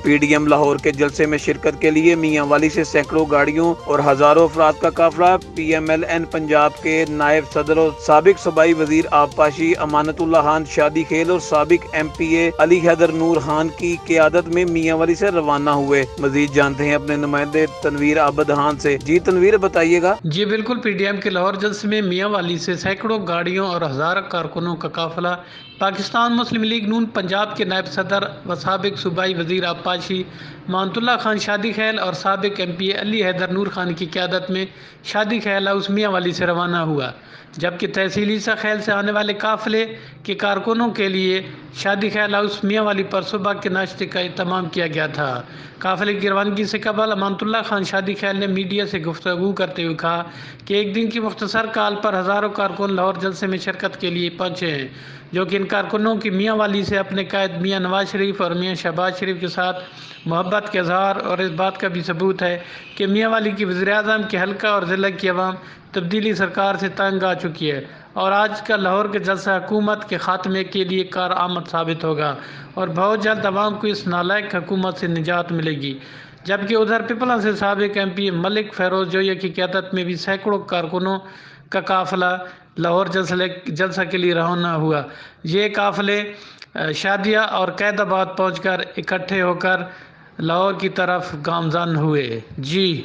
PDM Lahore کے جلسے میں شرکت کے لیے میاں والی سے سینکڑوں گاڑیوں اور ہزاروں افراد کا قافلہ PMLN پنجاب کے نائب صدر اور سابق صوبائی وزیر آبپاشی امانت اللہ خان شادی خیل اور سابق MPA علی حیدر نور خان کی قیادت میں میاں والی سے روانہ ہوئے۔ مزید جانتے ہیں اپنے نمائندے تنویر عابد خان سے۔ جی تنویر بتائیے گا۔ جی بالکل، PDM کے لاہور جلسے میں میاں والی سے سینکڑوں گاڑیوں اور ہزاروں کارکنوں کا قافلہ پاکستان مسلم لیگ نون پنجاب کے نائب صدر و سابق صوبائی وزیر آبپاشی امانت اللہ خان شادی خیل اور سابق MPA علی حیدر نور خان کی قیادت میں شادی خیل ہاؤس میاں والی سے روانہ ہوا، جبکہ تحصیل عیسیٰ خیل سے آنے والے قافلے کے کارکنوں کے لیے شادی خیل ہاؤس میاں والی پر صبح کے ناشتے کا اہتمام کیا گیا تھا۔ قافلے کی روانگی سے قبل امانت اللہ خان شادی خیل نے میڈیا سے گفتگو کرتے ہوئے کہا کہ ایک دن کی مختصر کال پر ہزاروں کارکن لاہور جلسے میں شرکت کے لیے پہنچے ہیں، جو کہ ان کارکنوں کی میاں والی سے اپنے قائد میاں نواز شریف اور میاں شہباز شریف کے ساتھ محبت کے اظہار اور اس بات کا بھی ثبوت ہے کہ میاں والی کی وزیراعظم کے حلقہ اور ضلع کی عوام تبدیلی سرکار سے تنگ آ چکی ہے اور آج کا لاہور کے جلسہ حکومت کے خاتمے کے لیے کارآمد ثابت ہوگا اور بہت جلد عوام کو اس نالائق حکومت سے نجات ملے گی۔ جبکہ ادھر پیپلز سے سابق MP ملک فیروز جویہ کی قیادت میں بھی سینکڑوں کارکنوں کا قافلہ لاہور جلسہ کے لیے روانہ ہوا۔ یہ قافلے شادیہ اور قید آباد پہنچ کر اکٹھے ہو کر لاہور کی طرف گامزن ہوئے۔ جی